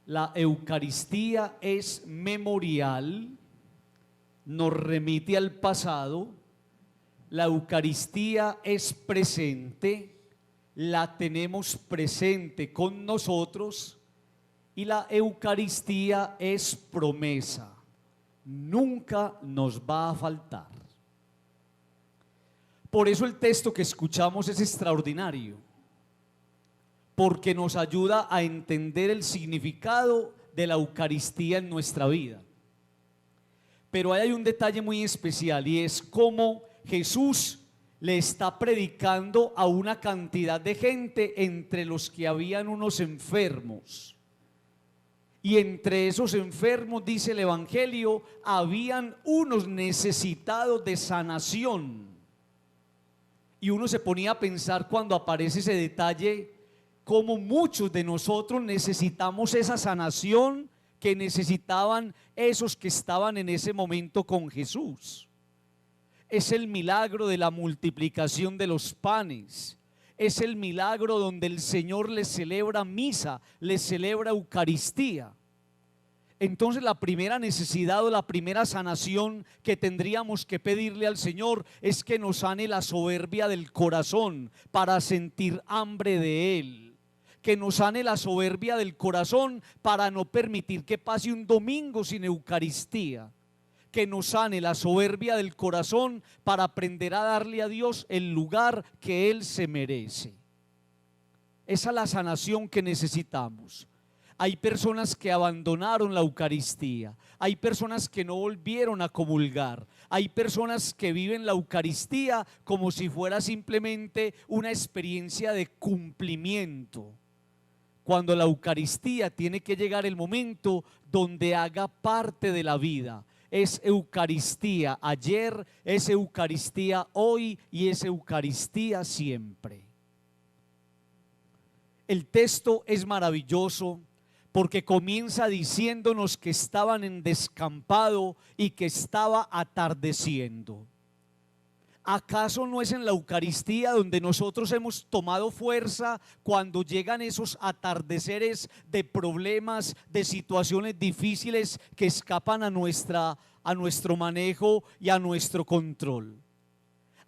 La Eucaristía es memorial, nos remite al pasado. La Eucaristía es presente, la tenemos presente con nosotros, y la Eucaristía es promesa, nunca nos va a faltar. Por eso el texto que escuchamos es extraordinario, porque nos ayuda a entender el significado de la Eucaristía en nuestra vida. Pero hay un detalle muy especial, y es cómo Jesús le está predicando a una cantidad de gente, entre los que habían unos enfermos. Y entre esos enfermos, dice el Evangelio, habían unos necesitados de sanación. Y uno se ponía a pensar, cuando aparece ese detalle, cómo muchos de nosotros necesitamos esa sanación que necesitaban esos que estaban en ese momento con Jesús. Es el milagro de la multiplicación de los panes. Es el milagro donde el Señor les celebra misa, les celebra Eucaristía. Entonces la primera necesidad o la primera sanación que tendríamos que pedirle al Señor es que nos sane la soberbia del corazón para sentir hambre de Él. Que nos sane la soberbia del corazón para no permitir que pase un domingo sin Eucaristía. Que nos sane la soberbia del corazón para aprender a darle a Dios el lugar que Él se merece. Esa es la sanación que necesitamos. Hay personas que abandonaron la Eucaristía, hay personas que no volvieron a comulgar, hay personas que viven la Eucaristía como si fuera simplemente una experiencia de cumplimiento, cuando la Eucaristía tiene que llegar el momento donde haga parte de la vida. Es Eucaristía ayer, es Eucaristía hoy y es Eucaristía siempre. El texto es maravilloso porque comienza diciéndonos que estaban en descampado y que estaba atardeciendo. ¿Acaso no es en la Eucaristía donde nosotros hemos tomado fuerza cuando llegan esos atardeceres de problemas, de situaciones difíciles que escapan a nuestro manejo y a nuestro control?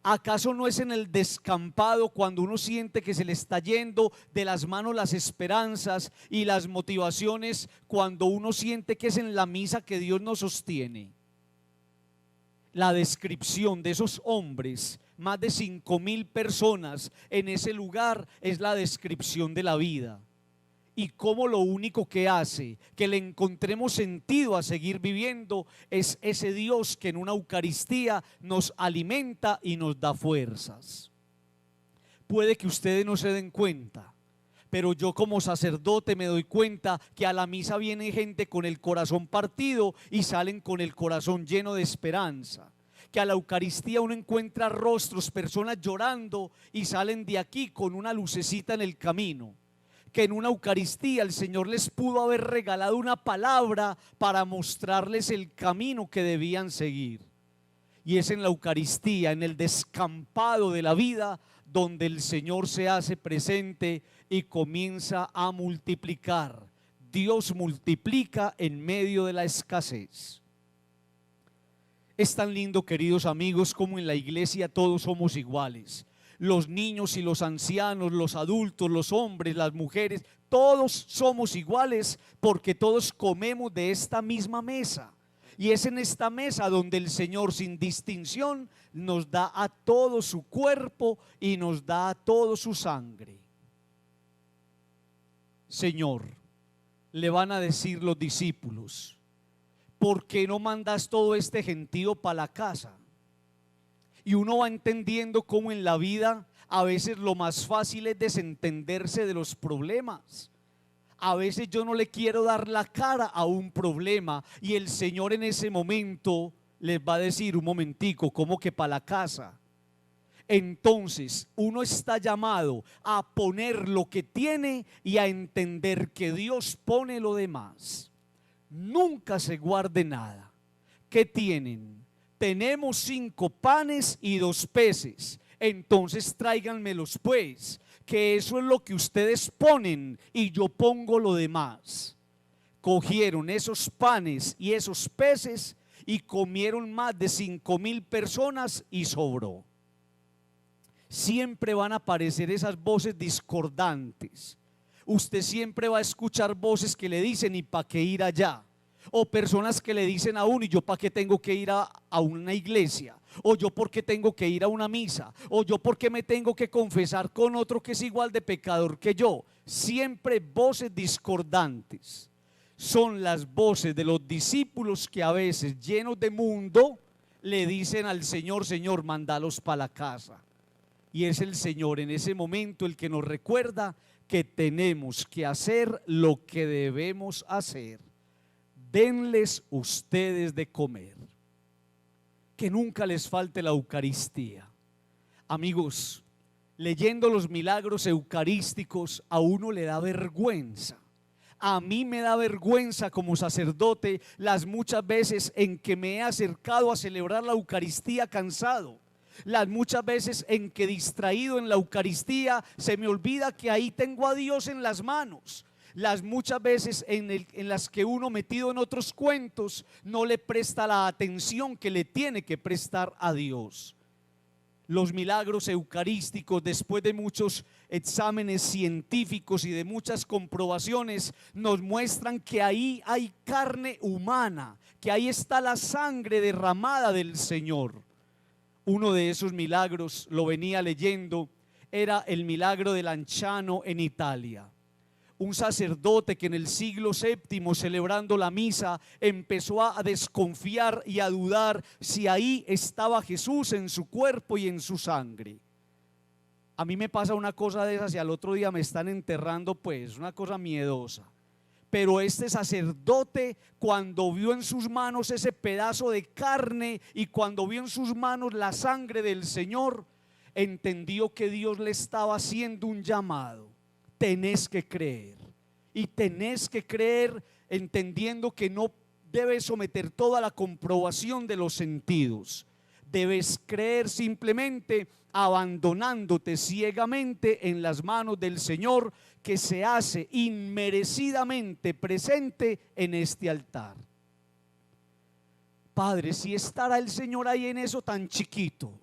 ¿Acaso no es en el descampado cuando uno siente que se le está yendo de las manos las esperanzas y las motivaciones, cuando uno siente que es en la misa que Dios nos sostiene? La descripción de esos hombres, más de 5,000 personas en ese lugar, es la descripción de la vida. Y cómo lo único que hace que le encontremos sentido a seguir viviendo es ese Dios que en una Eucaristía nos alimenta y nos da fuerzas. Puede que ustedes no se den cuenta, pero yo como sacerdote me doy cuenta que a la misa viene gente con el corazón partido y salen con el corazón lleno de esperanza. Que a la Eucaristía uno encuentra rostros, personas llorando y salen de aquí con una lucecita en el camino. Que en una Eucaristía el Señor les pudo haber regalado una palabra para mostrarles el camino que debían seguir. Y es en la Eucaristía, en el descampado de la vida, donde el Señor se hace presente y comienza a multiplicar. Dios multiplica en medio de la escasez. Es tan lindo, queridos amigos, como en la iglesia todos somos iguales. Los niños y los ancianos, los adultos, los hombres, las mujeres, todos somos iguales porque todos comemos de esta misma mesa. Y es en esta mesa donde el Señor sin distinción nos da a todo su cuerpo y nos da a todo su sangre. Señor, le van a decir los discípulos, ¿por qué no mandas todo este gentío para la casa? Y uno va entendiendo cómo en la vida a veces lo más fácil es desentenderse de los problemas. A veces yo no le quiero dar la cara a un problema y el Señor en ese momento les va a decir: un momentico, ¿cómo que para la casa? Entonces uno está llamado a poner lo que tiene y a entender que Dios pone lo demás. Nunca se guarde nada. ¿Qué tienen? Tenemos 5 panes y 2 peces. Entonces tráiganmelos pues, que eso es lo que ustedes ponen y yo pongo lo demás. cogieron esos panes y esos peces y comieron más de 5,000 personas y sobró. Siempre van a aparecer esas voces discordantes. Usted siempre va a escuchar voces que le dicen: ¿y para qué ir allá? O personas que le dicen a uno: ¿y yo para qué tengo que ir a una iglesia? O yo por qué tengo que ir a una misa? O yo por qué me tengo que confesar con otro que es igual de pecador que yo. Siempre voces discordantes. Son las voces de los discípulos que a veces, llenos de mundo, le dicen al Señor: Señor, mándalos para la casa. Y es el Señor en ese momento el que nos recuerda que tenemos que hacer lo que debemos hacer. Denles ustedes de comer. Que nunca les falte la Eucaristía. Amigos, leyendo los milagros eucarísticos a uno le da vergüenza. A mí me da vergüenza como sacerdote las muchas veces en que me he acercado a celebrar la Eucaristía cansado. Las muchas veces en que distraído en la Eucaristía se me olvida que ahí tengo a Dios en las manos. Las muchas veces en las que uno, metido en otros cuentos, no le presta la atención que le tiene que prestar a Dios. Los milagros eucarísticos, después de muchos exámenes científicos y de muchas comprobaciones, nos muestran que ahí hay carne humana, que ahí está la sangre derramada del Señor. Uno de esos milagros, lo venía leyendo, era el milagro de Lanciano en Italia. Un sacerdote que en el siglo VII, celebrando la misa, empezó a desconfiar y a dudar si ahí estaba Jesús en su cuerpo y en su sangre. A mí me pasa una cosa de esas y al otro día me están enterrando, pues una cosa miedosa. Pero este sacerdote, cuando vio en sus manos ese pedazo de carne y cuando vio en sus manos la sangre del Señor, entendió que Dios le estaba haciendo un llamado. Tenés que creer, y tenés que creer entendiendo que no debes someter toda la comprobación de los sentidos. Debes creer simplemente abandonándote ciegamente en las manos del Señor, que se hace inmerecidamente presente en este altar. Padre, si estará el Señor ahí en eso tan chiquito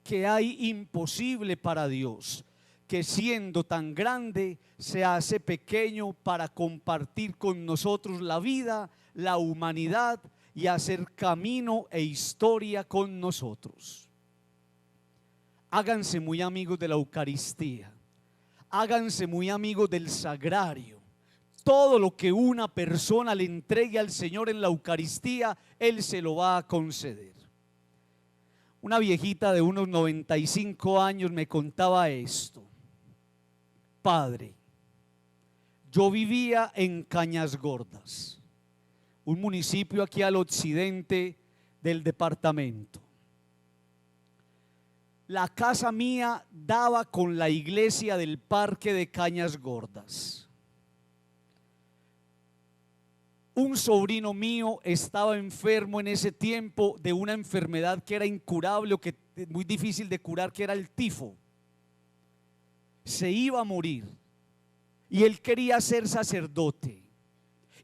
que hay imposible para Dios, que siendo tan grande se hace pequeño para compartir con nosotros la vida, la humanidad y hacer camino e historia con nosotros. Háganse muy amigos de la Eucaristía, háganse muy amigos del sagrario. Todo lo que una persona le entregue al Señor en la Eucaristía, Él se lo va a conceder. Una viejita de unos 95 años me contaba esto: Padre, yo vivía en Cañas Gordas, un municipio aquí al occidente del departamento. La casa mía daba con la iglesia del parque de Cañas Gordas. Un sobrino mío estaba enfermo en ese tiempo de una enfermedad que era incurable o que muy difícil de curar, que era el tifo. Se iba a morir y él quería ser sacerdote,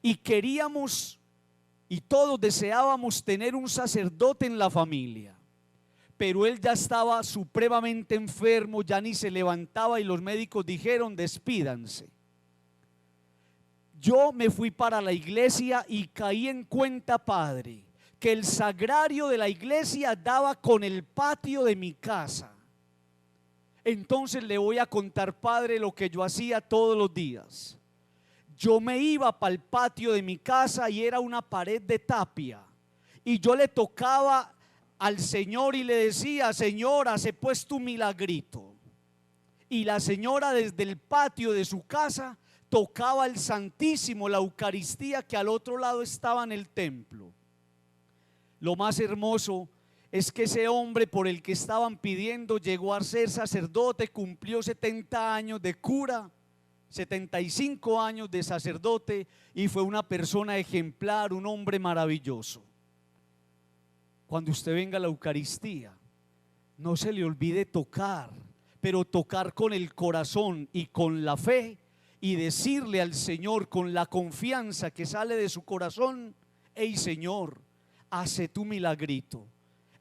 y queríamos y todos deseábamos tener un sacerdote en la familia, pero él ya estaba supremamente enfermo, ya ni se levantaba y los médicos dijeron: despídanse. Yo me fui para la iglesia y caí en cuenta, Padre, que el sagrario de la iglesia daba con el patio de mi casa. Entonces le voy a contar, Padre, lo que yo hacía todos los días. Yo me iba para el patio de mi casa y era una pared de tapia, y yo le tocaba al Señor y le decía: Señora, se puesto un milagrito. Y la señora desde el patio de su casa tocaba el Santísimo, la Eucaristía, que al otro lado estaba en el templo. Lo más hermoso es que ese hombre por el que estaban pidiendo llegó a ser sacerdote, cumplió 70 años de cura, 75 años de sacerdote, y fue una persona ejemplar, un hombre maravilloso. Cuando usted venga a la Eucaristía, no se le olvide tocar, pero tocar con el corazón y con la fe, y decirle al Señor con la confianza que sale de su corazón: hey Señor, hace tu milagrito,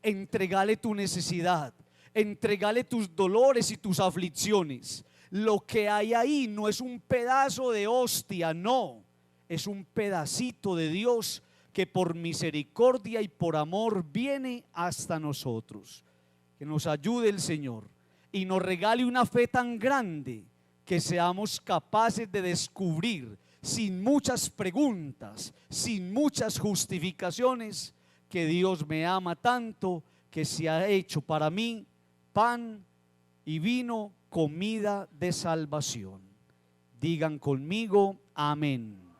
entregale tu necesidad, entregale tus dolores y tus aflicciones. Lo que hay ahí no es un pedazo de hostia, no, es un pedacito de Dios que por misericordia y por amor viene hasta nosotros. Que nos ayude el Señor y nos regale una fe tan grande que seamos capaces de descubrir, sin muchas preguntas, sin muchas justificaciones, que Dios me ama tanto que se ha hecho para mí pan y vino, comida de salvación. Digan conmigo, amén.